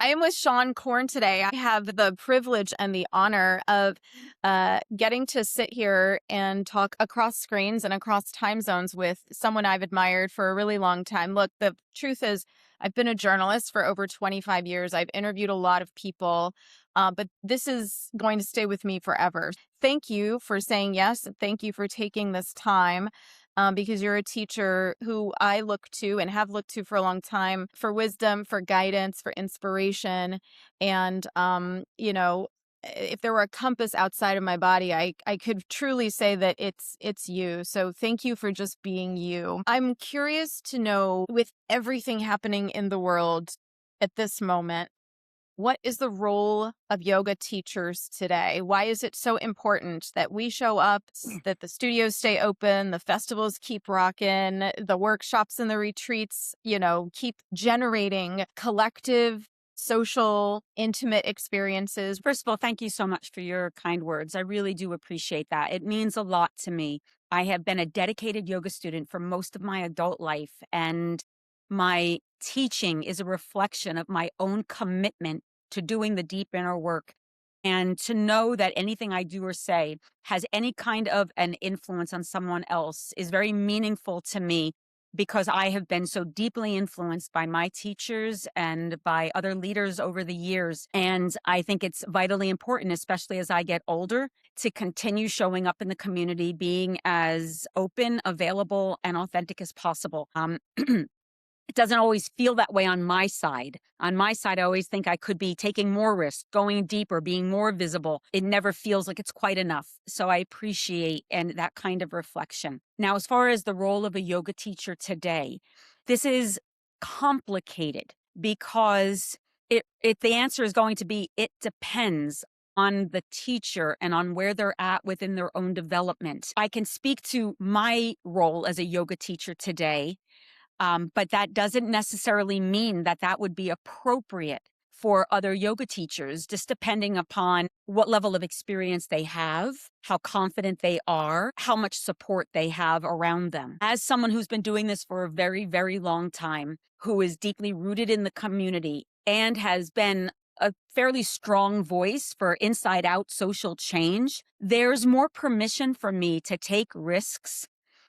I am with Sean Korn today. I have the privilege and the honor of getting to sit here and talk across screens and across time zones with someone I've admired for a really long time. Look, the truth is, I've been a journalist for over 25 years. I've interviewed a lot of people, but this is going to stay with me forever. Thank you for saying yes. Thank you for taking this time because you're a teacher who I look to and have looked to for a long time for wisdom, for guidance, for inspiration. And, if there were a compass outside of my body, I could truly say that it's you. So thank you for just being you. I'm curious to know, with everything happening in the world at this moment, what is the role of yoga teachers today? Why is it so important that we show up, that the studios stay open, the festivals keep rocking, the workshops and the retreats, keep generating collective, social, intimate experiences? First of all, thank you so much for your kind words. I really do appreciate that. It means a lot to me. I have been a dedicated yoga student for most of my adult life, and my teaching is a reflection of my own commitment to doing the deep inner work. And to know that anything I do or say has any kind of an influence on someone else is very meaningful to me because I have been so deeply influenced by my teachers and by other leaders over the years. And I think it's vitally important, especially as I get older, to continue showing up in the community, being as open, available, and authentic as possible. It doesn't always feel that way on my side. On my side, I always think I could be taking more risks, going deeper, being more visible. It never feels like it's quite enough. So I appreciate and that kind of reflection. Now, as far as the role of a yoga teacher today, this is complicated because if the answer is going to be, it depends on the teacher and on where they're at within their own development. I can speak to my role as a yoga teacher today, but that doesn't necessarily mean that that would be appropriate for other yoga teachers, just depending upon what level of experience they have, how confident they are, how much support they have around them. As someone who's been doing this for a very, very long time, who is deeply rooted in the community and has been a fairly strong voice for inside out social change, there's more permission for me to take risks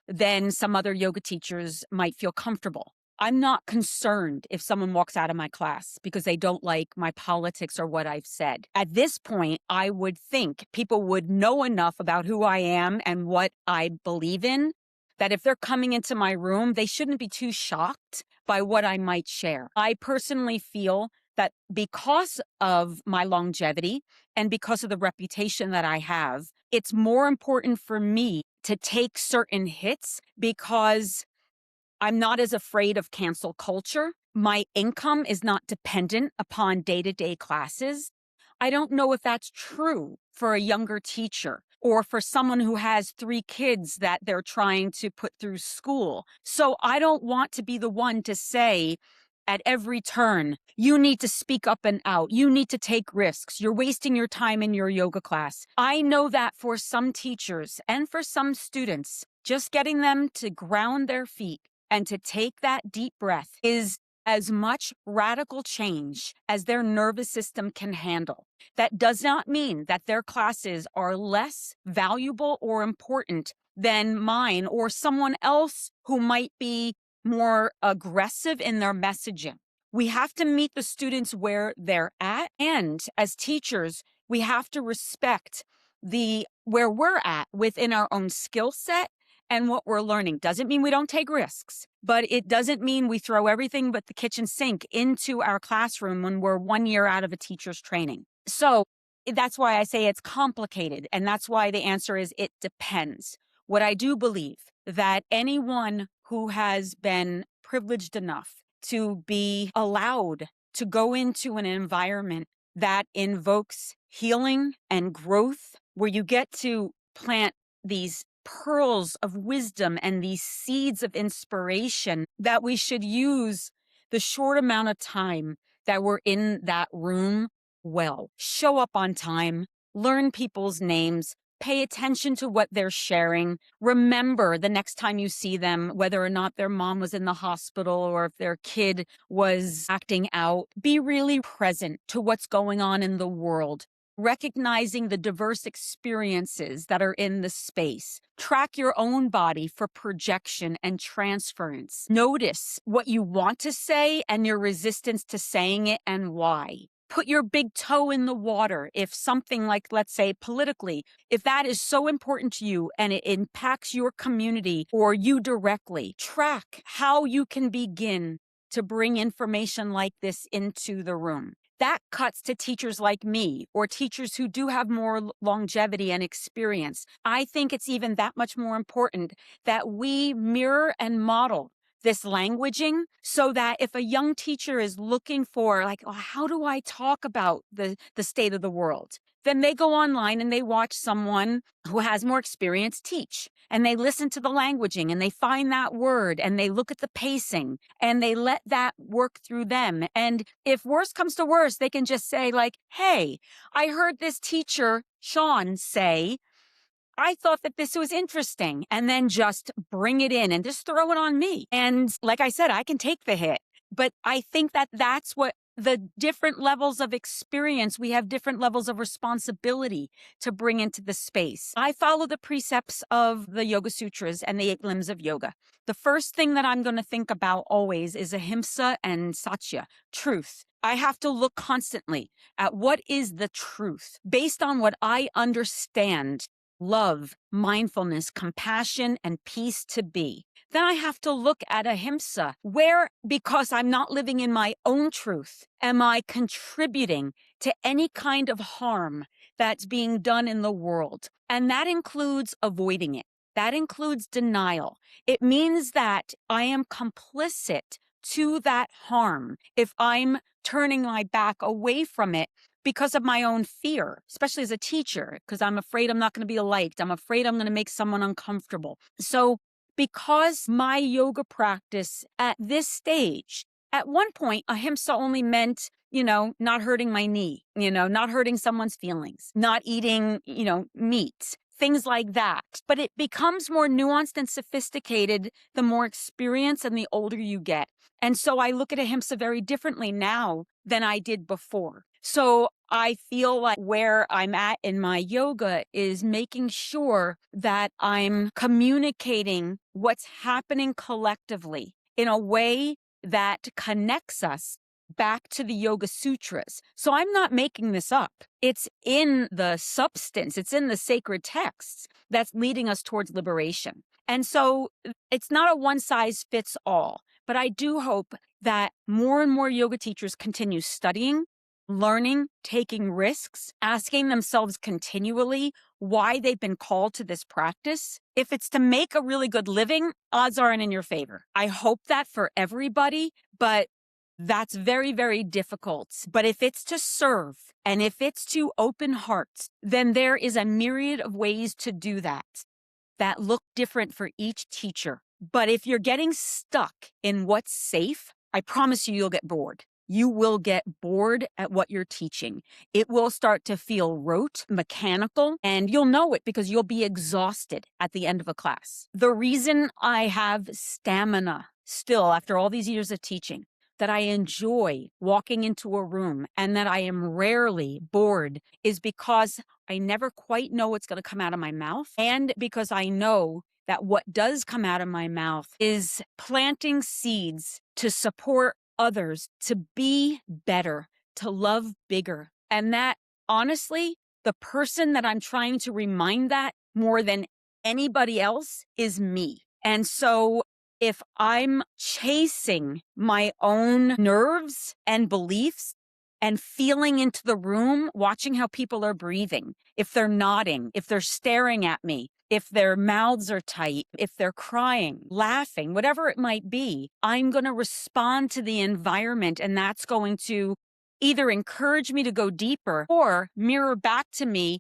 than some other yoga teachers might feel comfortable. I'm not concerned if someone walks out of my class because they don't like my politics or what I've said. At this point, I would think people would know enough about who I am and what I believe in that if they're coming into my room, they shouldn't be too shocked by what I might share. I personally feel that because of my longevity and because of the reputation that I have, it's more important for me to take certain hits because I'm not as afraid of cancel culture. My income is not dependent upon day-to-day classes. I don't know if that's true for a younger teacher or for someone who has 3 kids that they're trying to put through school. So I don't want to be the one to say at every turn, you need to speak up and out. You need to take risks. You're wasting your time in your yoga class. I know that for some teachers and for some students, just getting them to ground their feet and to take that deep breath is as much radical change as their nervous system can handle. That does not mean that their classes are less valuable or important than mine or someone else who might be more aggressive in their messaging. We have to meet the students where they're at. And as teachers, we have to respect the where we're at within our own skill set and what we're learning. Doesn't mean we don't take risks, but it doesn't mean we throw everything but the kitchen sink into our classroom when we're 1 year out of a teacher's training. So that's why I say it's complicated. And that's why the answer is it depends. What I do believe that anyone who has been privileged enough to be allowed to go into an environment that invokes healing and growth, where you get to plant these pearls of wisdom and these seeds of inspiration, that we should use the short amount of time that we're in that room well. Show up on time, learn people's names, Pay attention to what they're sharing. Remember the next time you see them, whether or not their mom was in the hospital or if their kid was acting out. Be really present to what's going on in the world, recognizing the diverse experiences that are in the space. Track your own body for projection and transference. Notice what you want to say and your resistance to saying it and why. Put your big toe in the water if something like, let's say, politically, if that is so important to you and it impacts your community or you directly. Track how you can begin to bring information like this into the room. That cuts to teachers like me or teachers who do have more longevity and experience. I think it's even that much more important that we mirror and model this languaging so that if a young teacher is looking for like, oh, how do I talk about the state of the world? Then they go online and they watch someone who has more experience teach, and they listen to the languaging and they find that word and they look at the pacing and they let that work through them. And if worse comes to worse, they can just say like, hey, I heard this teacher, Sean, say, I thought that this was interesting, and then just bring it in and just throw it on me. And like I said, I can take the hit, but I think that that's what the different levels of experience, we have different levels of responsibility to bring into the space. I follow the precepts of the Yoga Sutras and the 8 limbs of yoga. The first thing that I'm going to think about always is ahimsa and satya, truth. I have to look constantly at what is the truth based on what I understand love, mindfulness, compassion, and peace to be. Then I have to look at ahimsa, where, because I'm not living in my own truth, am I contributing to any kind of harm that's being done in the world? And that includes avoiding it. That includes denial. It means that I am complicit to that harm if I'm turning my back away from it because of my own fear, especially as a teacher, because I'm afraid I'm not going to be liked. I'm afraid I'm going to make someone uncomfortable. So because my yoga practice at this stage, at one point, ahimsa only meant, not hurting my knee, not hurting someone's feelings, not eating, meat, things like that. But it becomes more nuanced and sophisticated the more experience and the older you get. And so I look at ahimsa very differently now than I did before. So I feel like where I'm at in my yoga is making sure that I'm communicating what's happening collectively in a way that connects us back to the Yoga Sutras. So I'm not making this up. It's in the substance, it's in the sacred texts that's leading us towards liberation. And so it's not a one size fits all, but I do hope that more and more yoga teachers continue studying, learning, taking risks, asking themselves continually why they've been called to this practice. If it's to make a really good living, odds aren't in your favor. I hope that for everybody, but that's very, very difficult. But if it's to serve and if it's to open hearts, then there is a myriad of ways to do that look different for each teacher. But if you're getting stuck in what's safe, I promise you'll get bored. You will get bored at what you're teaching. It will start to feel rote, mechanical, and you'll know it because you'll be exhausted at the end of a class. The reason I have stamina still after all these years of teaching, that I enjoy walking into a room and that I am rarely bored is because I never quite know what's going to come out of my mouth, and because I know that what does come out of my mouth is planting seeds to support others to be better, to love bigger. And that, honestly, the person that I'm trying to remind that more than anybody else is me. And so if I'm chasing my own nerves and beliefs and feeling into the room, watching how people are breathing, if they're nodding, if they're staring at me, if their mouths are tight, if they're crying, laughing, whatever it might be, I'm going to respond to the environment, and that's going to either encourage me to go deeper or mirror back to me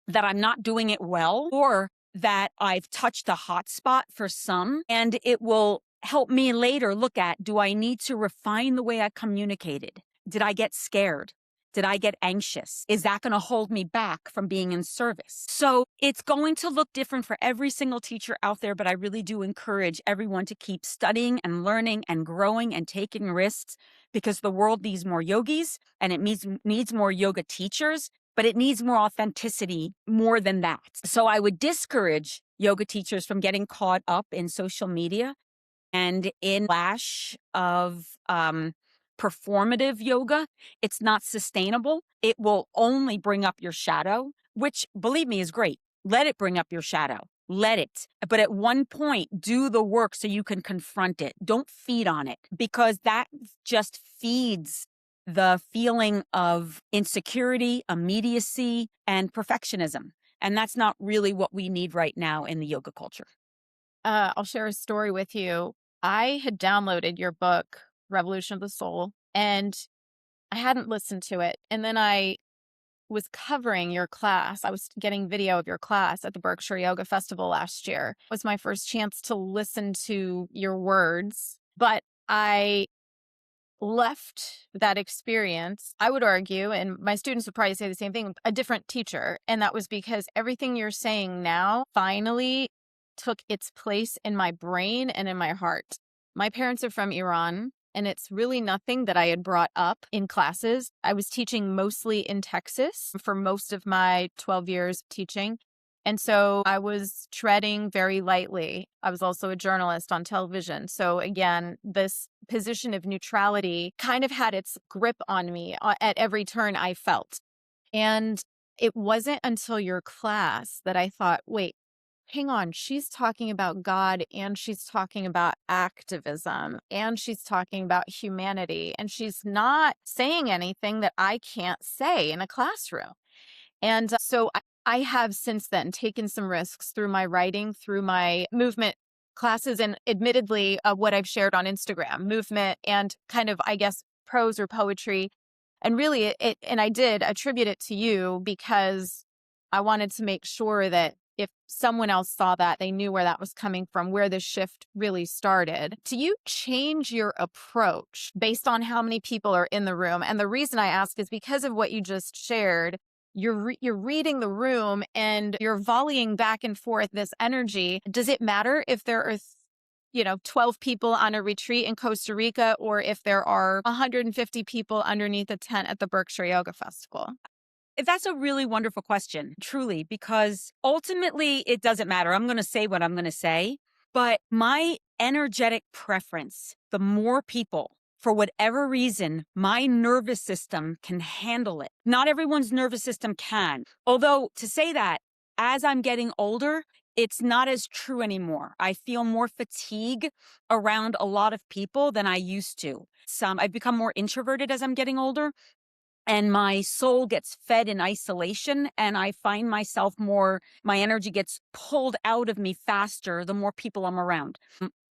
that I'm not doing it well, or that I've touched a hot spot for some, and it will help me later look at, do I need to refine the way I communicated? Did I get scared? Did I get anxious? Is that going to hold me back from being in service? So it's going to look different for every single teacher out there, but I really do encourage everyone to keep studying and learning and growing and taking risks, because the world needs more yogis and it needs more yoga teachers, but it needs more authenticity more than that. So I would discourage yoga teachers from getting caught up in social media and in flash of performative yoga. It's not sustainable. It will only bring up your shadow, which, believe me, is great. Let it bring up your shadow. Let it. But at one point, do the work so you can confront it. Don't feed on it, because that just feeds the feeling of insecurity, immediacy, and perfectionism. And that's not really what we need right now in the yoga culture. I'll share a story with you. I had downloaded your book, Revolution of the Soul, and I hadn't listened to it. And then I was covering your class. I was getting video of your class at the Berkshire Yoga Festival last year. It was my first chance to listen to your words, but I left that experience, I would argue, and my students would probably say the same thing, a different teacher. And that was because everything you're saying now finally took its place in my brain and in my heart. My parents are from Iran, and it's really nothing that I had brought up in classes. I was teaching mostly in Texas for most of my 12 years of teaching. And so I was treading very lightly. I was also a journalist on television. So again, this position of neutrality kind of had its grip on me at every turn I felt. And it wasn't until your class that I thought, wait, hang on, she's talking about God, and she's talking about activism, and she's talking about humanity, and she's not saying anything that I can't say in a classroom. And so I have since then taken some risks through my writing, through my movement classes, and admittedly, what I've shared on Instagram, movement and kind of, I guess, prose or poetry. And really, and I did attribute it to you because I wanted to make sure that if someone else saw that, they knew where that was coming from, where the shift really started. Do you change your approach based on how many people are in the room? And the reason I ask is because of what you just shared. You're reading the room and you're volleying back and forth this energy. Does it matter if there are 12 people on a retreat in Costa Rica, or if there are 150 people underneath a tent at the Berkshire Yoga Festival? That's a really wonderful question, truly, because ultimately it doesn't matter. I'm going to say what I'm going to say, but my energetic preference, the more people, for whatever reason, my nervous system can handle it. Not everyone's nervous system can. Although to say that, as I'm getting older, it's not as true anymore. I feel more fatigue around a lot of people than I used to. I've become more introverted as I'm getting older, and my soul gets fed in isolation, and I find myself my energy gets pulled out of me faster the more people I'm around.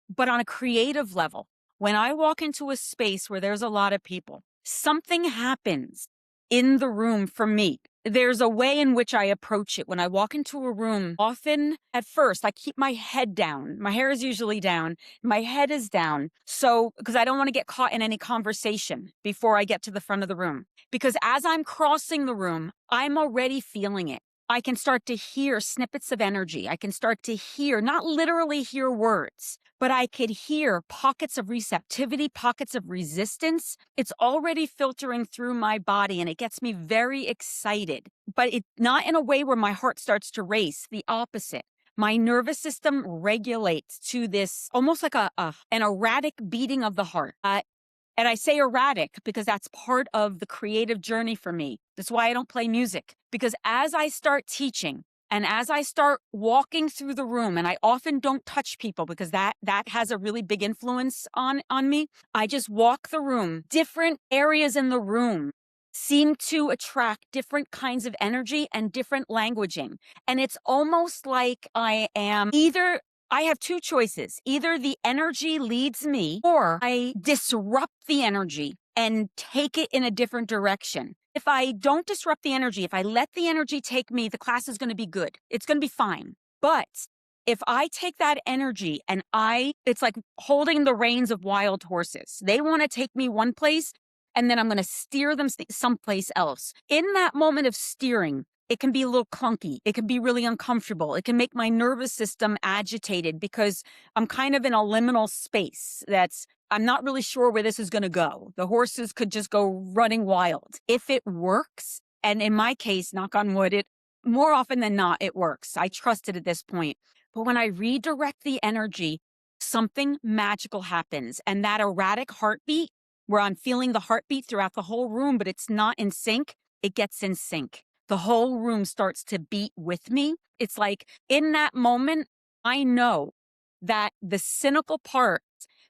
But on a creative level, when I walk into a space where there's a lot of people, something happens in the room for me. There's a way in which I approach it. When I walk into a room, often at first, I keep my head down. My hair is usually down. My head is down. So, because I don't want to get caught in any conversation before I get to the front of the room. Because as I'm crossing the room, I'm already feeling it. I can start to hear snippets of energy. I can start to hear, not literally hear words, but I could hear pockets of receptivity, pockets of resistance. It's already filtering through my body, and it gets me very excited, but it's not in a way where my heart starts to race. The opposite. My nervous system regulates to this almost like an erratic beating of the heart. And I say erratic because that's part of the creative journey for me. That's why I don't play music. Because as I start teaching and as I start walking through the room, and I often don't touch people because that has a really big influence on me. I just walk the room. Different areas in the room seem to attract different kinds of energy and different languaging. And it's almost like I have two choices. Either the energy leads me, or I disrupt the energy and take it in a different direction. If I don't disrupt the energy, if I let the energy take me, the class is going to be good. It's going to be fine. But if I take that energy and it's like holding the reins of wild horses. They want to take me one place, and then I'm going to steer them someplace else. In that moment of steering, it can be a little clunky. It can be really uncomfortable. It can make my nervous system agitated because I'm kind of in a liminal space I'm not really sure where this is going to go. The horses could just go running wild. If it works, and in my case, knock on wood, it more often than not, it works. I trust it at this point. But when I redirect the energy, something magical happens. And that erratic heartbeat, where I'm feeling the heartbeat throughout the whole room, but it's not in sync, it gets in sync. The whole room starts to beat with me. It's like in that moment, I know that the cynical part,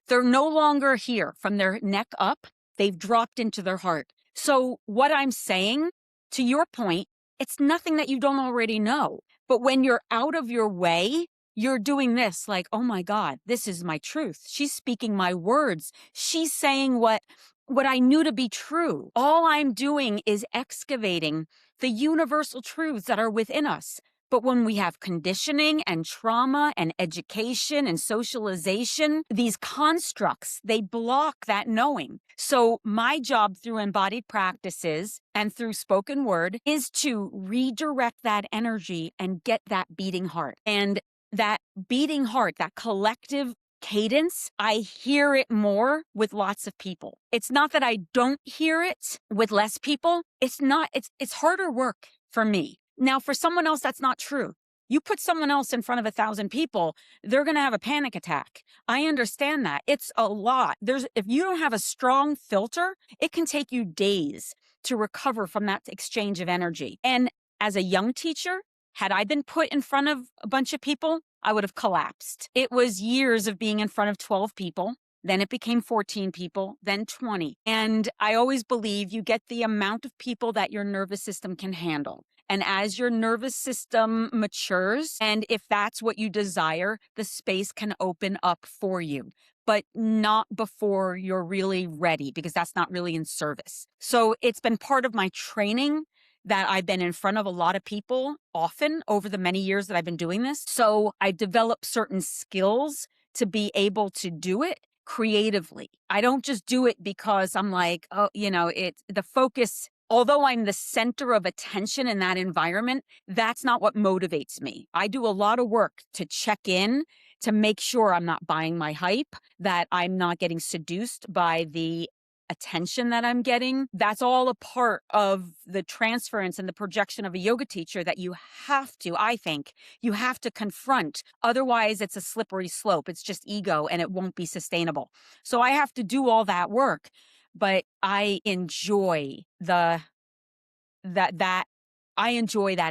they're no longer here from their neck up. They've dropped into their heart. So what I'm saying, to your point, it's nothing that you don't already know. But when you're out of your way, you're doing this like, oh my God, this is my truth. She's speaking my words. She's saying what I knew to be true. All I'm doing is excavating the universal truths that are within us. But when we have conditioning and trauma and education and socialization, these constructs, they block that knowing. So my job through embodied practices and through spoken word is to redirect that energy and get that beating heart. And that beating heart, that collective cadence, I hear it more with lots of people. It's not that I don't hear it with less people. It's harder work for me. Now, for someone else, that's not true. You put someone else in front of 1,000 people, they're going to have a panic attack. I understand that. It's a lot. If you don't have a strong filter, it can take you days to recover from that exchange of energy. And as a young teacher, had I been put in front of a bunch of people, I would have collapsed. It was years of being in front of 12 people. Then it became 14 people, then 20. And I always believe you get the amount of people that your nervous system can handle. And as your nervous system matures, and if that's what you desire, the space can open up for you, but not before you're really ready, because that's not really in service. So it's been part of my training that I've been in front of a lot of people often over the many years that I've been doing this. So I developed certain skills to be able to do it creatively. I don't just do it because I'm like, oh, it's the focus. Although I'm the center of attention in that environment, that's not what motivates me. I do a lot of work to check in, to make sure I'm not buying my hype, that I'm not getting seduced by the attention that I'm getting. That's all a part of the transference and the projection of a yoga teacher that I think, you have to confront. Otherwise, it's a slippery slope. It's just ego and it won't be sustainable. So I have to do all that work. But I enjoy that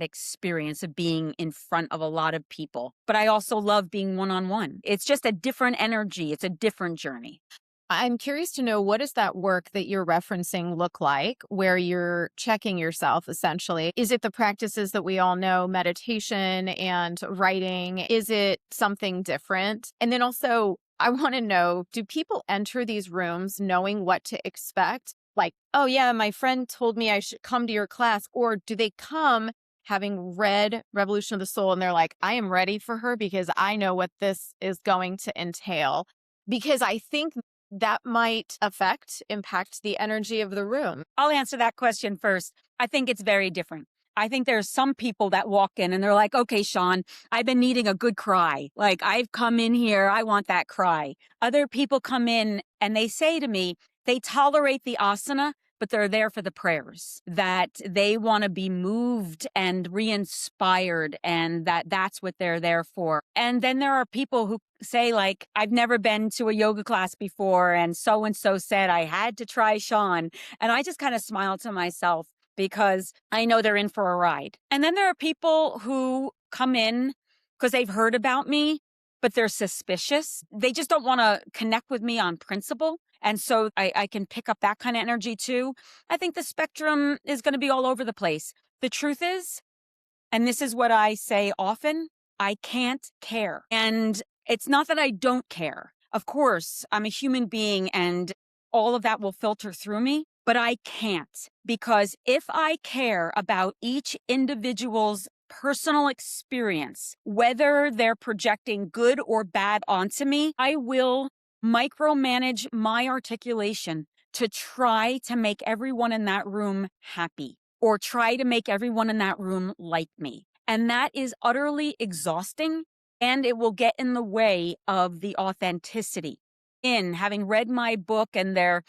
experience of being in front of a lot of people. But I also love being one-on-one. It's just a different energy. It's a different journey. I'm curious to know, what does that work that you're referencing look like, where you're checking yourself essentially? Is it the practices that we all know, meditation and writing? Is it something different? And then also, I want to know, do people enter these rooms knowing what to expect? Like, oh yeah, my friend told me I should come to your class. Or do they come having read Revolution of the Soul and they're like, I am ready for her because I know what this is going to entail? Because I think that might impact the energy of the room. I'll answer that question first. I think it's very different. I think there's some people that walk in and they're like, okay, Sean, I've been needing a good cry. Like, I've come in here, I want that cry. Other people come in and they say to me, they tolerate the asana, but they're there for the prayers, that they want to be moved and re-inspired, and that's what they're there for. And then there are people who say, like, I've never been to a yoga class before, and so said I had to try Sean. And I just kind of smile to myself because I know they're in for a ride. And then there are people who come in because they've heard about me, but they're suspicious. They just don't want to connect with me on principle. And so I can pick up that kind of energy too. I think the spectrum is going to be all over the place. The truth is, and this is what I say often, I can't care. And it's not that I don't care. Of course, I'm a human being and all of that will filter through me, but I can't, because if I care about each individual's personal experience, whether they're projecting good or bad onto me, I will micromanage my articulation to try to make everyone in that room happy or try to make everyone in that room like me. And that is utterly exhausting, and it will get in the way of the authenticity. In having read my book and they're,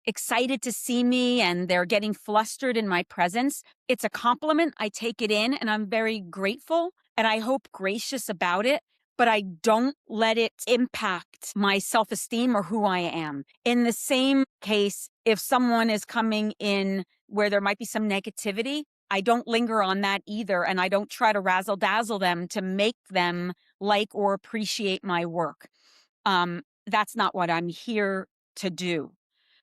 excited to see me and they're getting flustered in my presence, it's a compliment. I take it in and I'm very grateful and I hope gracious about it, but I don't let it impact my self-esteem or who I am. In the same case, if someone is coming in where there might be some negativity, I don't linger on that either. And I don't try to razzle dazzle them to make them like or appreciate my work. That's not what I'm here to do.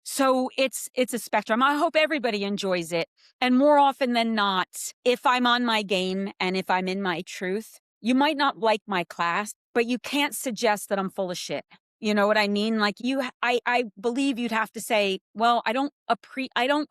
So it's a spectrum. I hope everybody enjoys it. And more often than not, if I'm on my game and if I'm in my truth, you might not like my class, but you can't suggest that I'm full of shit. You know what I mean? Like I believe you'd have to say, well, I don't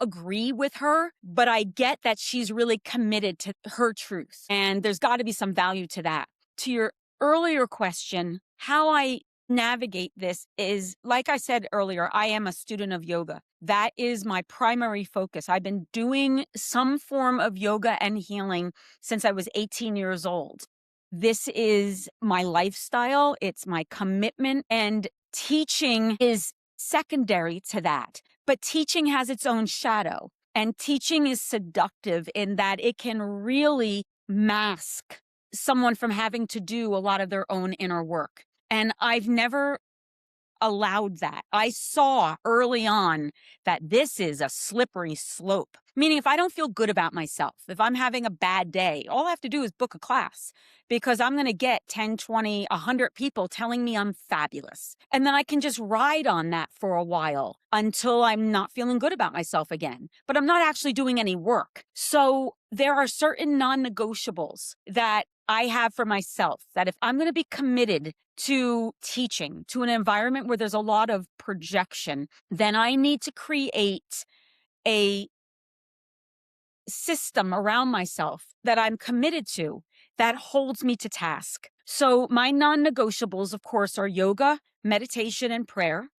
agree with her, but I get that she's really committed to her truth. And there's got to be some value to that. To your earlier question, how I navigate this is, like I said earlier, I am a student of yoga. That is my primary focus. I've been doing some form of yoga and healing since I was 18 years old. This is my lifestyle. It's my commitment, and teaching is secondary to that. But teaching has its own shadow, and teaching is seductive in that it can really mask someone from having to do a lot of their own inner work. And I've never allowed that. I saw early on that this is a slippery slope. Meaning, if I don't feel good about myself, if I'm having a bad day, all I have to do is book a class because I'm going to get 10, 20, 100 people telling me I'm fabulous. And then I can just ride on that for a while until I'm not feeling good about myself again. But I'm not actually doing any work. So there are certain non-negotiables that I have for myself, that if I'm going to be committed to teaching, to an environment where there's a lot of projection, then I need to create a system around myself that I'm committed to that holds me to task. So my non-negotiables, of course, are yoga, meditation, and prayer.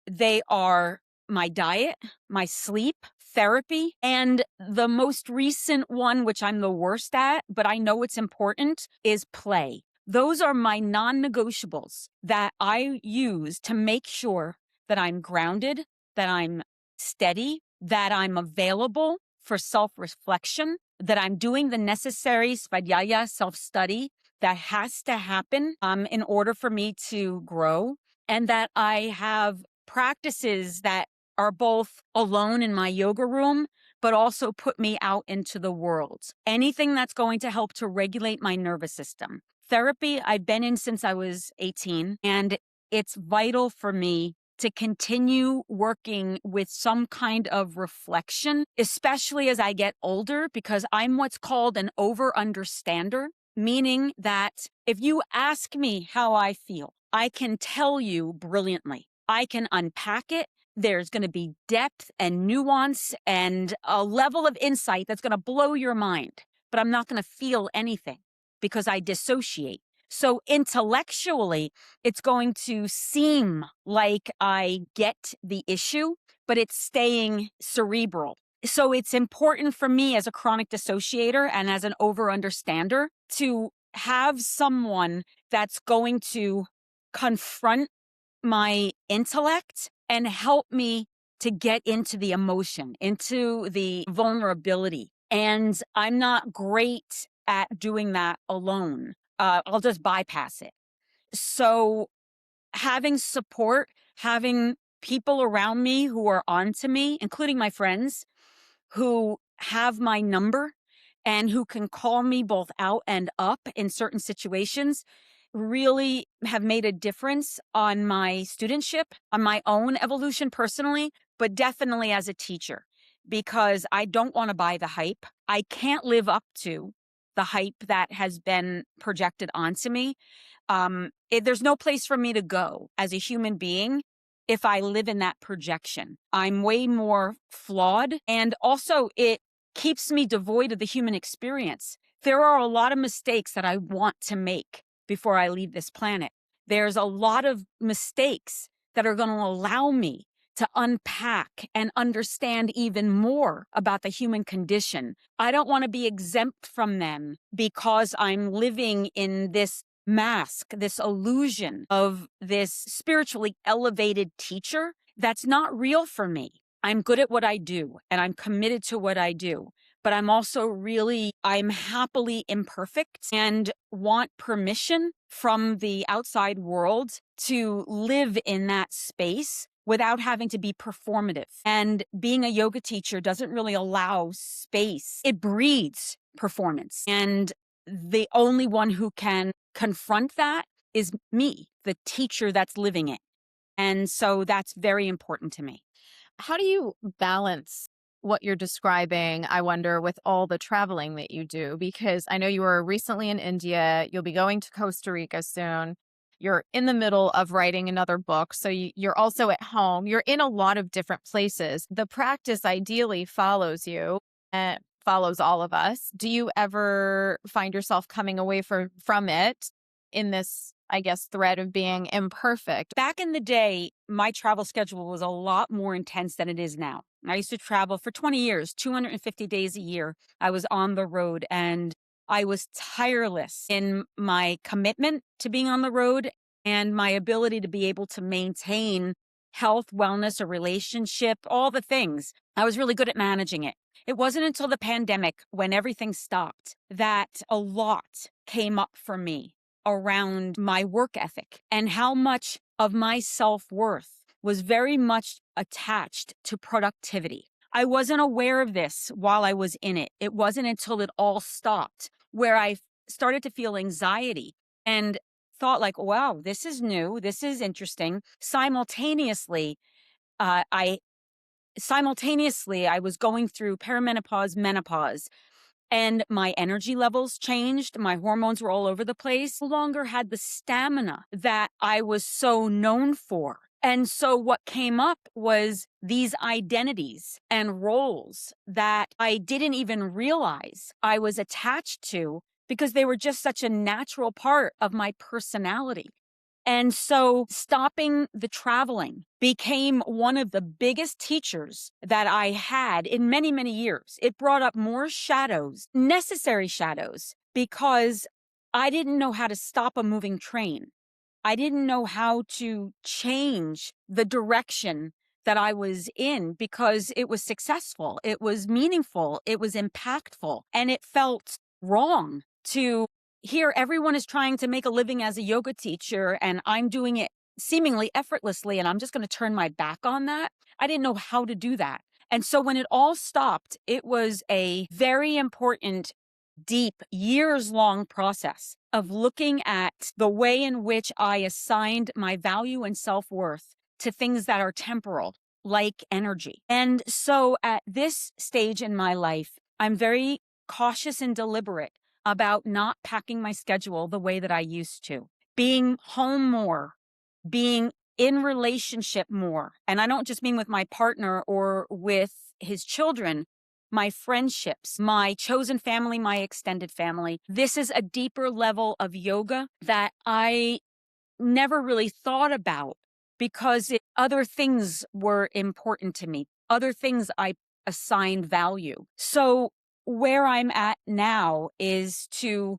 They are my diet, my sleep, therapy, and the most recent one, which I'm the worst at, but I know it's important, is play. Those are my non-negotiables that I use to make sure that I'm grounded, that I'm steady, that I'm available for self-reflection, that I'm doing the necessary svadhyaya, self-study, that has to happen in order for me to grow, and that I have practices that are both alone in my yoga room, but also put me out into the world. Anything that's going to help to regulate my nervous system. Therapy, I've been in since I was 18, and it's vital for me to continue working with some kind of reflection, especially as I get older, because I'm what's called an over-understander, meaning that if you ask me how I feel, I can tell you brilliantly. I can unpack it. There's going to be depth and nuance and a level of insight that's going to blow your mind, but I'm not going to feel anything because I dissociate. So intellectually, it's going to seem like I get the issue, but it's staying cerebral. So it's important for me as a chronic dissociator and as an over-understander to have someone that's going to confront my intellect and help me to get into the emotion, into the vulnerability. And I'm not great at doing that alone. I'll just bypass it. So having support, having people around me who are onto me, including my friends who have my number and who can call me both out and up in certain situations, really have made a difference on my studentship, on my own evolution personally, but definitely as a teacher, because I don't want to buy the hype. I can't live up to the hype that has been projected onto me. There's no place for me to go as a human being if I live in that projection. I'm way more flawed, and also it keeps me devoid of the human experience. There are a lot of mistakes that I want to make before I leave this planet. There's a lot of mistakes that are going to allow me to unpack and understand even more about the human condition. I don't want to be exempt from them because I'm living in this mask, this illusion of this spiritually elevated teacher that's not real for me. I'm good at what I do and I'm committed to what I do, but I'm happily imperfect and want permission from the outside world to live in that space without having to be performative. And being a yoga teacher doesn't really allow space. It breeds performance. And the only one who can confront that is me, the teacher that's living it. And so that's very important to me. How do you balance what you're describing, I wonder, with all the traveling that you do? Because I know you were recently in India, you'll be going to Costa Rica soon. You're in the middle of writing another book. So you're also at home. You're in a lot of different places. The practice ideally follows you and follows all of us. Do you ever find yourself coming away from it in this, I guess, thread of being imperfect? Back in the day, my travel schedule was a lot more intense than it is now. I used to travel for 20 years, 250 days a year. I was on the road and I was tireless in my commitment to being on the road and my ability to be able to maintain health, wellness, a relationship, all the things. I was really good at managing it. It wasn't until the pandemic, when everything stopped, that a lot came up for me around my work ethic and how much of my self-worth was very much attached to productivity. I wasn't aware of this while I was in it. It wasn't until it all stopped where I started to feel anxiety and thought like, wow, this is new. This is interesting. I I was going through perimenopause, menopause, and my energy levels changed. My hormones were all over the place. No longer had the stamina that I was so known for. And so what came up was these identities and roles that I didn't even realize I was attached to because they were just such a natural part of my personality. And so stopping the traveling became one of the biggest teachers that I had in many, many years. It brought up more shadows, necessary shadows, because I didn't know how to stop a moving train. I didn't know how to change the direction that I was in because it was successful, it was meaningful, it was impactful, and it felt wrong to here everyone is trying to make a living as a yoga teacher and I'm doing it seemingly effortlessly and I'm just going to turn my back on that. I didn't know how to do that. And so when it all stopped, it was a very important, deep, years long process of looking at the way in which I assigned my value and self-worth to things that are temporal, like energy. And so at this stage in my life, I'm very cautious and deliberate about not packing my schedule the way that I used to, being home more, being in relationship more. And I don't just mean with my partner or with his children, my friendships, my chosen family, my extended family. This is a deeper level of yoga that I never really thought about because other things were important to me, other things I assigned value. So where I'm at now is to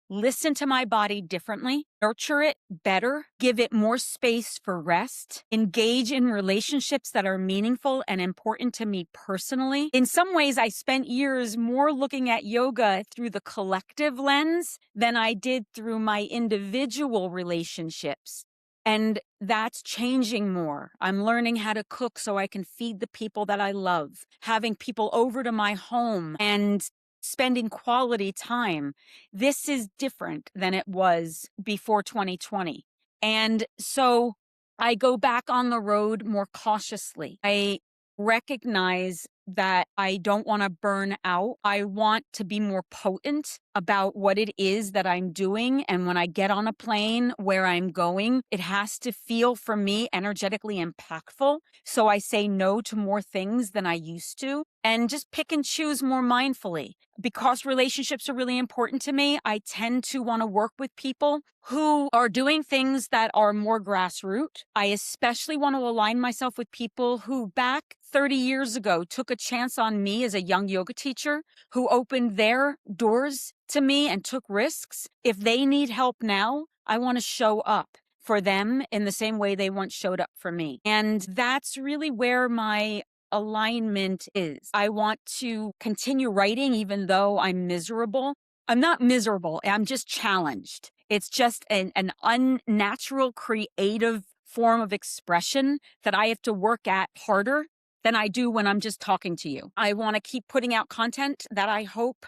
listen to my body differently, nurture it better, give it more space for rest, engage in relationships that are meaningful and important to me personally. In some ways, I spent years more looking at yoga through the collective lens than I did through my individual relationships. And that's changing more. I'm learning how to cook so I can feed the people that I love, having people over to my home and spending quality time. This is different than it was before 2020. And so I go back on the road more cautiously. I recognize that I don't want to burn out. I want to be more potent about what it is that I'm doing. And when I get on a plane where I'm going, it has to feel for me energetically impactful. So I say no to more things than I used to and just pick and choose more mindfully. Because relationships are really important to me, I tend to want to work with people who are doing things that are more grassroots. I especially want to align myself with people who back 30 years ago took a chance on me as a young yoga teacher, who opened their doors to me and took risks. If they need help now, I want to show up for them in the same way they once showed up for me. And that's really where my alignment is. I want to continue writing even though I'm miserable. I'm not miserable. I'm just challenged. It's just an unnatural creative form of expression that I have to work at harder than I do when I'm just talking to you. I want to keep putting out content that I hope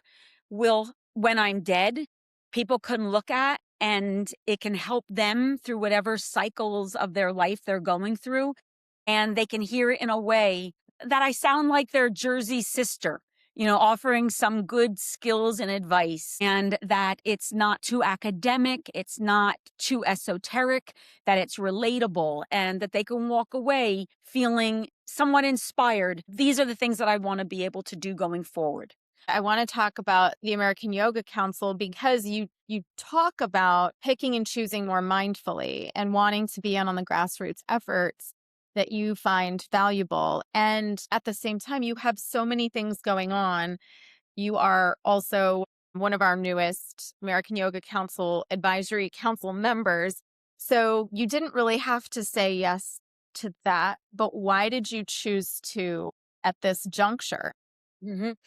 will, when I'm dead, people can look at and it can help them through whatever cycles of their life they're going through. And they can hear it in a way that I sound like their Jersey sister, offering some good skills and advice, and that it's not too academic, it's not too esoteric, that it's relatable, and that they can walk away feeling somewhat inspired. These are the things that I want to be able to do going forward. I want to talk about the American Yoga Council because you talk about picking and choosing more mindfully and wanting to be in on the grassroots efforts that you find valuable. And at the same time, you have so many things going on. You are also one of our newest American Yoga Council Advisory Council members. So you didn't really have to say yes to that, but why did you choose to at this juncture? Mhm.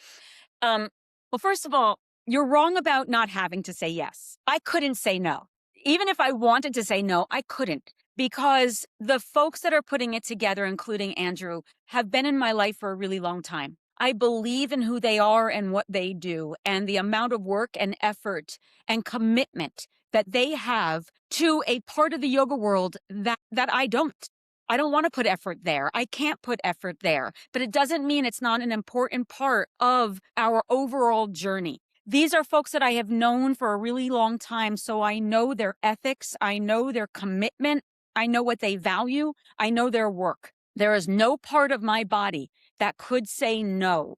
Well, first of all, you're wrong about not having to say yes. I couldn't say no. Even if I wanted to say no, I couldn't, because the folks that are putting it together, including Andrew, have been in my life for a really long time. I believe in who they are and what they do, and the amount of work and effort and commitment that they have to a part of the yoga world that I don't. I don't want to put effort there. I can't put effort there, but it doesn't mean it's not an important part of our overall journey. These are folks that I have known for a really long time, so I know their ethics, I know their commitment, I know what they value, I know their work. There is no part of my body that could say no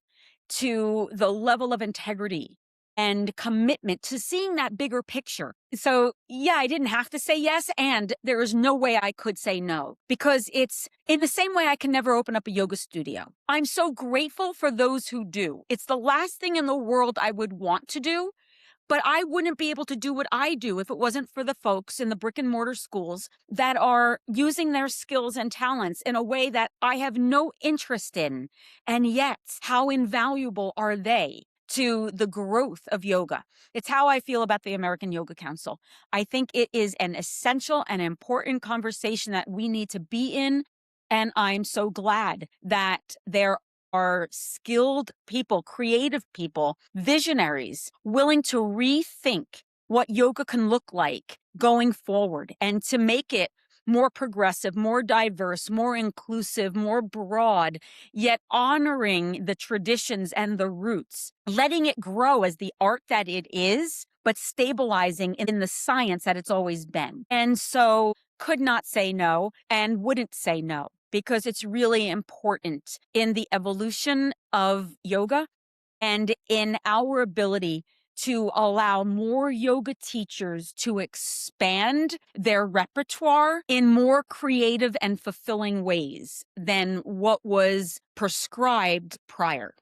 to the level of integrity and commitment to seeing that bigger picture. So, yeah, I didn't have to say yes. And there is no way I could say no, because it's in the same way I can never open up a yoga studio. I'm so grateful for those who do. It's the last thing in the world I would want to do, but I wouldn't be able to do what I do if it wasn't for the folks in the brick and mortar schools that are using their skills and talents in a way that I have no interest in. And yet, how invaluable are they to the growth of yoga? It's how I feel about the American Yoga Council. I think it is an essential and important conversation that we need to be in. And I'm so glad that there are skilled people, creative people, visionaries willing to rethink what yoga can look like going forward and to make it more progressive, more diverse, more inclusive, more broad, yet honoring the traditions and the roots, letting it grow as the art that it is, but stabilizing in the science that it's always been. And so could not say no and wouldn't say no, because it's really important in the evolution of yoga and in our ability to allow more yoga teachers to expand their repertoire in more creative and fulfilling ways than what was prescribed prior.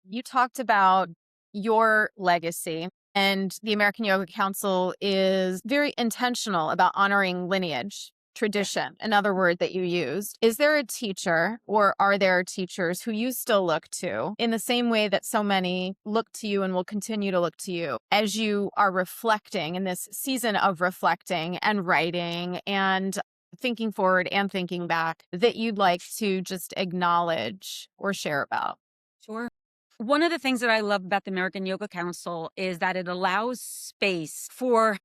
You talked about your legacy, and the American Yoga Council is very intentional about honoring lineage, tradition, another word that you used. Is there a teacher, or are there teachers who you still look to in the same way that so many look to you and will continue to look to you as you are reflecting in this season of reflecting and writing and thinking forward and thinking back, that you'd like to just acknowledge or share about? Sure. One of the things that I love about the American Yoga Council is that it allows space for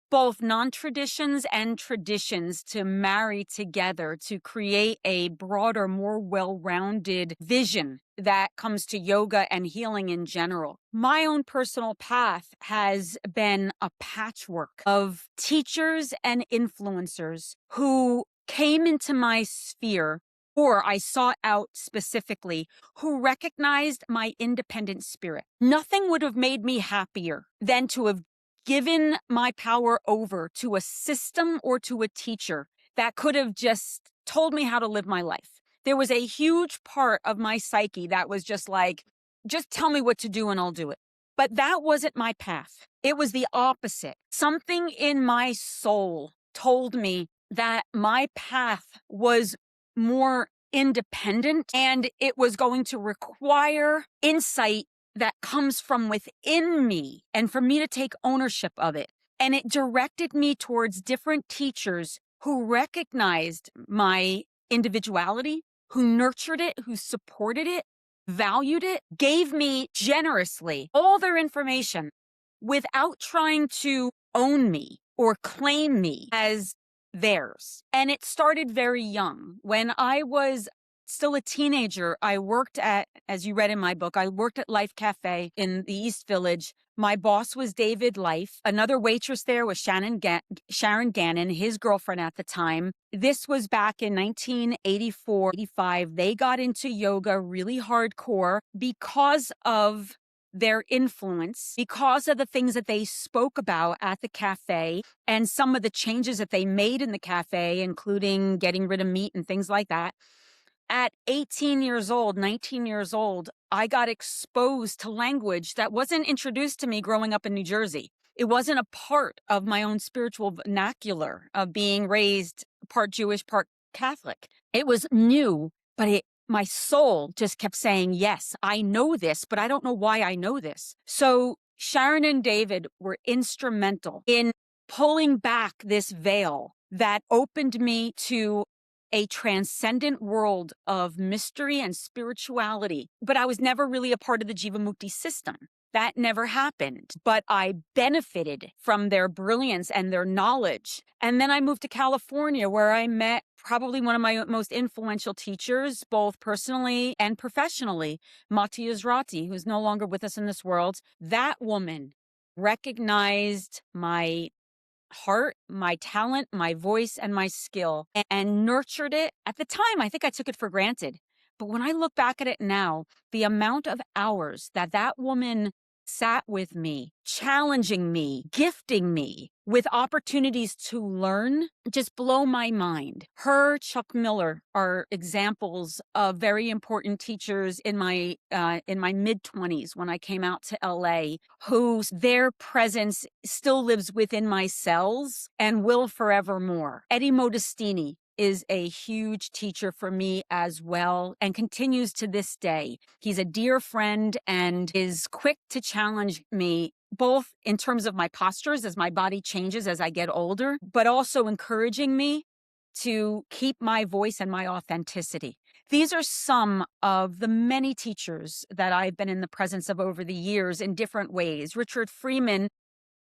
both non-traditions and traditions to marry together to create a broader, more well-rounded vision that comes to yoga and healing in general. My own personal path has been a patchwork of teachers and influencers who came into my sphere, or I sought out specifically, who recognized my independent spirit. Nothing would have made me happier than to have given my power over to a system or to a teacher that could have just told me how to live my life. There was a huge part of my psyche that was just like, just tell me what to do and I'll do it. But that wasn't my path. It was the opposite. Something in my soul told me that my path was more independent and it was going to require insight that comes from within me and for me to take ownership of it. And it directed me towards different teachers who recognized my individuality, who nurtured it, who supported it, valued it, gave me generously all their information without trying to own me or claim me as theirs. And it started very young. When I was still a teenager, I worked at, as you read in my book, I worked at Life Cafe in the East Village. My boss was David Life. Another waitress there was Sharon Gannon, his girlfriend at the time. This was back in 1984, 85. They got into yoga really hardcore because of their influence, because of the things that they spoke about at the cafe and some of the changes that they made in the cafe, including getting rid of meat and things like that. At 18 years old, 19 years old, I got exposed to language that wasn't introduced to me growing up in New Jersey. It wasn't a part of my own spiritual vernacular of being raised part Jewish, part Catholic. It was new, but my soul just kept saying, yes, I know this, but I don't know why I know this. So Sharon and David were instrumental in pulling back this veil that opened me to a transcendent world of mystery and spirituality. But I was never really a part of the Jivamukti system. That never happened. But I benefited from their brilliance and their knowledge. And then I moved to California, where I met probably one of my most influential teachers, both personally and professionally, Mati Ezrati, who's no longer with us in this world. That woman recognized my heart, my talent, my voice, and my skill, and nurtured it. At the time, I think I took it for granted. But when I look back at it now, the amount of hours that that woman sat with me, challenging me, gifting me with opportunities to learn, just blow my mind. Her, Chuck Miller are examples of very important teachers in my mid-20s when I came out to LA, whose their presence still lives within my cells and will forevermore. Eddie Modestini is a huge teacher for me as well and continues to this day. He's a dear friend and is quick to challenge me, both in terms of my postures as my body changes as I get older, but also encouraging me to keep my voice and my authenticity. These are some of the many teachers that I've been in the presence of over the years in different ways. Richard Freeman,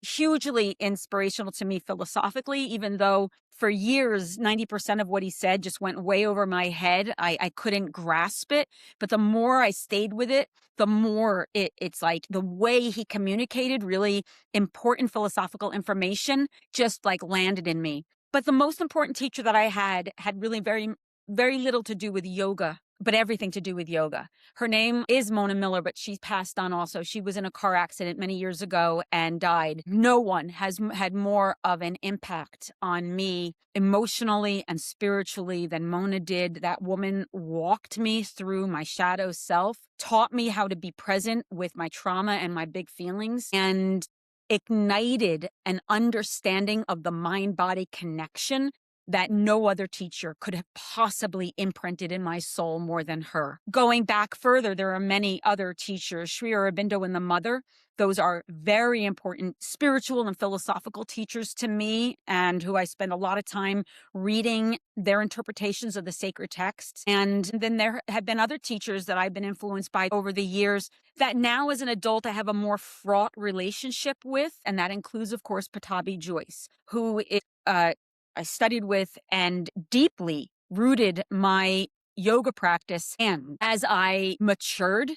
hugely inspirational to me philosophically, even though for years, 90% of what he said just went way over my head. I couldn't grasp it. But the more I stayed with it, the more it's like the way he communicated really important philosophical information just like landed in me. But the most important teacher that I had really very, very little to do with yoga, but everything to do with yoga. Her name is Mona Miller, but she passed on also. She was in a car accident many years ago and died. No one has had more of an impact on me emotionally and spiritually than Mona did. That woman walked me through my shadow self, taught me how to be present with my trauma and my big feelings, and ignited an understanding of the mind-body connection that no other teacher could have possibly imprinted in my soul more than her. Going back further, there are many other teachers, Sri Aurobindo and the Mother. Those are very important spiritual and philosophical teachers to me, and who I spend a lot of time reading their interpretations of the sacred texts. And then there have been other teachers that I've been influenced by over the years that now as an adult I have a more fraught relationship with. And that includes, of course, Patabi Joyce, who is, I studied with and deeply rooted my yoga practice. And as I matured,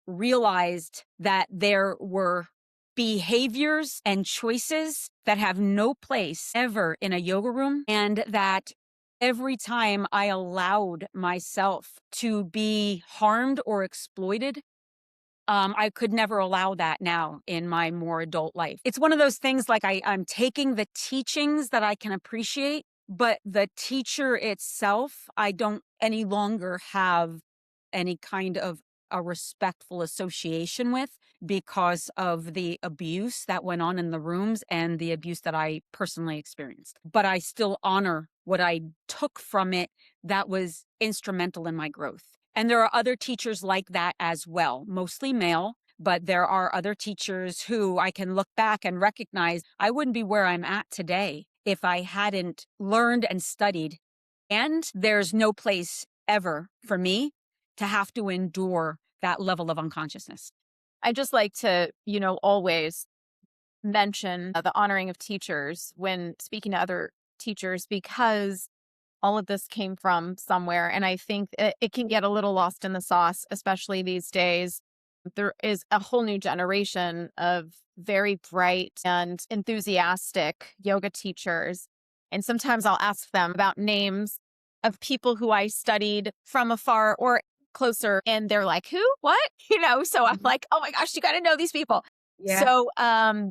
realized that there were behaviors and choices that have no place ever in a yoga room, and that every time I allowed myself to be harmed or exploited, I could never allow that now in my more adult life. It's one of those things like I'm taking the teachings that I can appreciate, but the teacher itself, I don't any longer have any kind of a respectful association with because of the abuse that went on in the rooms and the abuse that I personally experienced. But I still honor what I took from it that was instrumental in my growth. And there are other teachers like that as well, mostly male, but there are other teachers who I can look back and recognize I wouldn't be where I'm at today if I hadn't learned and studied. And there's no place ever for me to have to endure that level of unconsciousness. I just like to, always mention the honoring of teachers when speaking to other teachers, because all of this came from somewhere. And I think it can get a little lost in the sauce, especially these days. There is a whole new generation of very bright and enthusiastic yoga teachers. And sometimes I'll ask them about names of people who I studied from afar or closer. And they're like, who? What? So I'm like, oh my gosh, you got to know these people. Yeah. So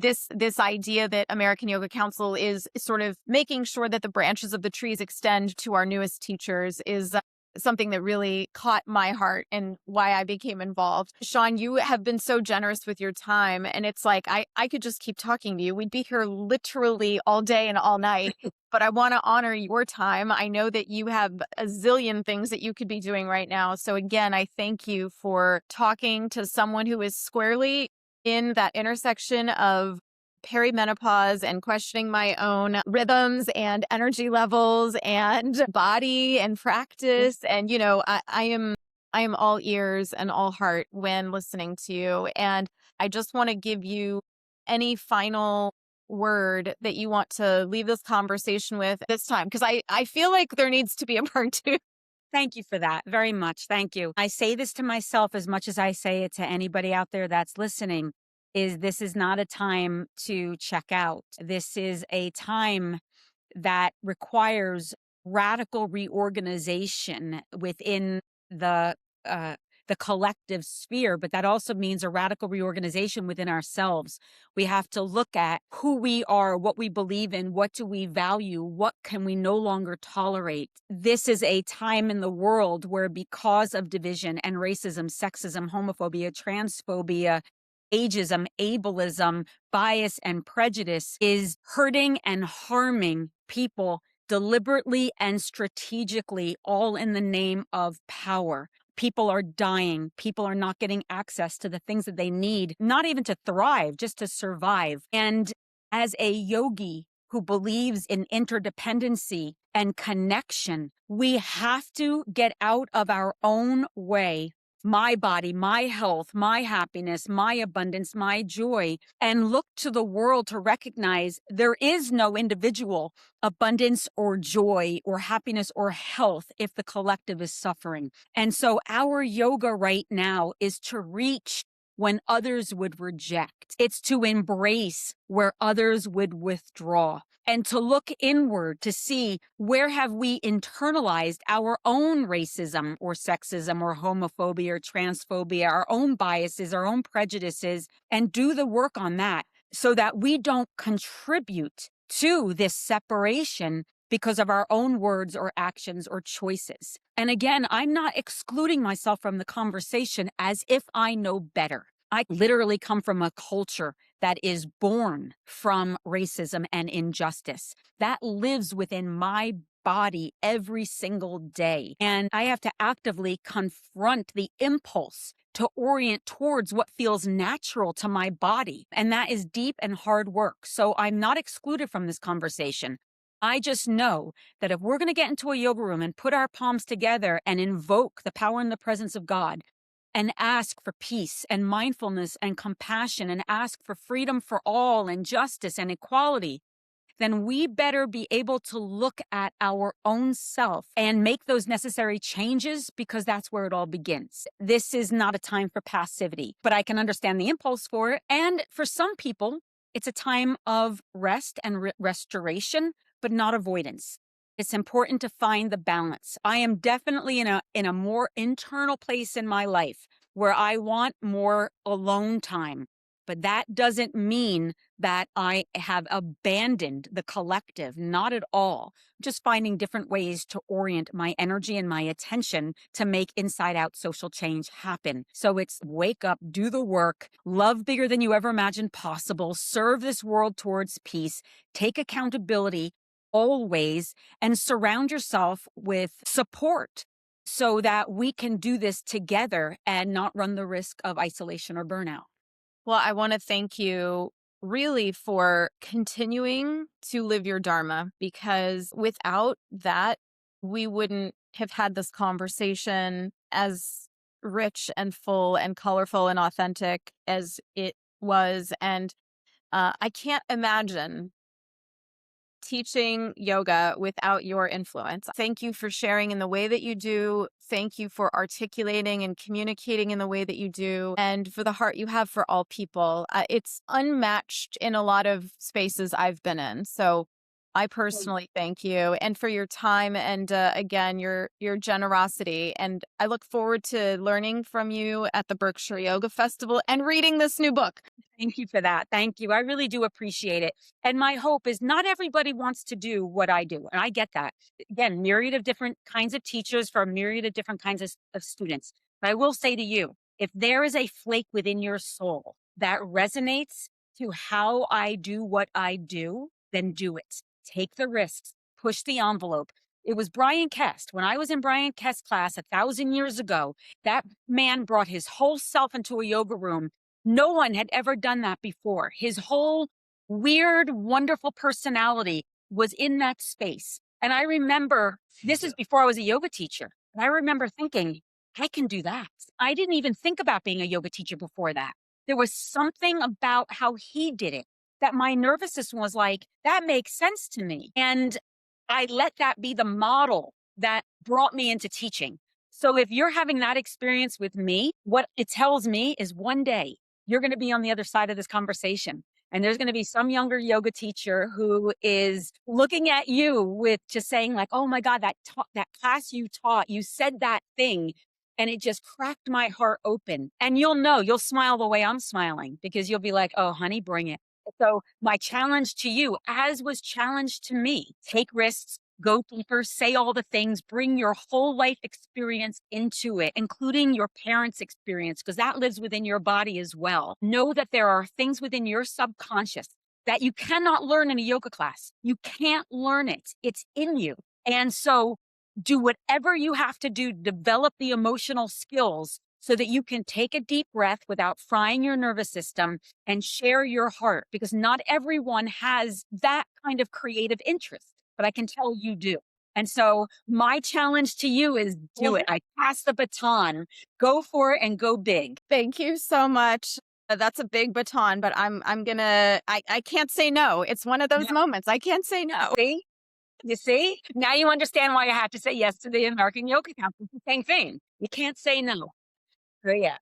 this idea that American Yoga Council is sort of making sure that the branches of the trees extend to our newest teachers is something that really caught my heart and why I became involved. Sean, you have been so generous with your time, and it's like I could just keep talking to you. We'd be here literally all day and all night. But I want to honor your time. I know that you have a zillion things that you could be doing right now. So again, I thank you for talking to someone who is squarely in that intersection of perimenopause and questioning my own rhythms and energy levels and body and practice. And, I am all ears and all heart when listening to you. And I just want to give you any final word that you want to leave this conversation with this time, because I feel like there needs to be a part two. Thank you for that very much. Thank you. I say this to myself as much as I say it to anybody out there that's listening, is this is not a time to check out. This is a time that requires radical reorganization within the collective sphere, but that also means a radical reorganization within ourselves. We have to look at who we are, what we believe in, what do we value, what can we no longer tolerate. This is a time in the world where, because of division and racism, sexism, homophobia, transphobia, ageism, ableism, bias, and prejudice is hurting and harming people deliberately and strategically, all in the name of power. People are dying. People are not getting access to the things that they need, not even to thrive, just to survive. And as a yogi who believes in interdependency and connection, we have to get out of our own way, my body, my health, my happiness, my abundance, my joy, and look to the world to recognize there is no individual abundance or joy or happiness or health if the collective is suffering. And so our yoga right now is to reach when others would reject. It's to embrace where others would withdraw, and to look inward to see where have we internalized our own racism or sexism or homophobia or transphobia, our own biases, our own prejudices, and do the work on that so that we don't contribute to this separation because of our own words or actions or choices. And again, I'm not excluding myself from the conversation as if I know better. I literally come from a culture that is born from racism and injustice. That lives within my body every single day. And I have to actively confront the impulse to orient towards what feels natural to my body. And that is deep and hard work. So I'm not excluded from this conversation. I just know that if we're going to get into a yoga room and put our palms together and invoke the power and the presence of God and ask for peace and mindfulness and compassion and ask for freedom for all and justice and equality, then we better be able to look at our own self and make those necessary changes, because that's where it all begins. This is not a time for passivity, but I can understand the impulse for it. And for some people, it's a time of rest and restoration, but not avoidance. It's important to find the balance. I am definitely in a more internal place in my life where I want more alone time. But that doesn't mean that I have abandoned the collective, not at all. Just finding different ways to orient my energy and my attention to make inside out social change happen. So it's wake up, do the work, love bigger than you ever imagined possible, serve this world towards peace, take accountability always, and surround yourself with support so that we can do this together and not run the risk of isolation or burnout. Well, I want to thank you really for continuing to live your Dharma, because without that, we wouldn't have had this conversation as rich and full and colorful and authentic as it was. And I can't imagine teaching yoga without your influence. Thank you for sharing in the way that you do. Thank you for articulating and communicating in the way that you do, and for the heart you have for all people. It's unmatched in a lot of spaces I've been in. So I personally thank you, and for your time, and again, your generosity. And I look forward to learning from you at the Berkshire Yoga Festival and reading this new book. Thank you for that. Thank you. I really do appreciate it. And my hope is not everybody wants to do what I do. And I get that. Again, myriad of different kinds of teachers for a myriad of different kinds of students. But I will say to you, if there is a flake within your soul that resonates to how I do what I do, then do it. Take the risks, push the envelope. It was Brian Kest. When I was in Brian Kest's class 1,000 years ago, that man brought his whole self into a yoga room. No one had ever done that before. His whole weird, wonderful personality was in that space. And I remember, this is before I was a yoga teacher. And I remember thinking, I can do that. I didn't even think about being a yoga teacher before that. There was something about how he did it that my nervous system was like, that makes sense to me. And I let that be the model that brought me into teaching. So if you're having that experience with me, what it tells me is one day you're going to be on the other side of this conversation. And there's going to be some younger yoga teacher who is looking at you with just saying like, oh my God, that class you taught, you said that thing. And it just cracked my heart open. And you'll smile the way I'm smiling, because you'll be like, oh, honey, bring it. So my challenge to you, as was challenged to me, take risks, go deeper, say all the things, bring your whole life experience into it, including your parents' experience, because that lives within your body as well. Know that there are things within your subconscious that you cannot learn in a yoga class. You can't learn it. It's in you. And so do whatever you have to do to develop the emotional skills so that you can take a deep breath without frying your nervous system and share your heart, because not everyone has that kind of creative interest, but I can tell you do. And so my challenge to you is do it. I pass the baton, go for it and go big. Thank you so much. That's a big baton, but I can't say no. It's one of those moments. I can't say no. See? You see? Now you understand why I had to say yes to the American Yoga Council. It's the same thing. You can't say no. So yeah.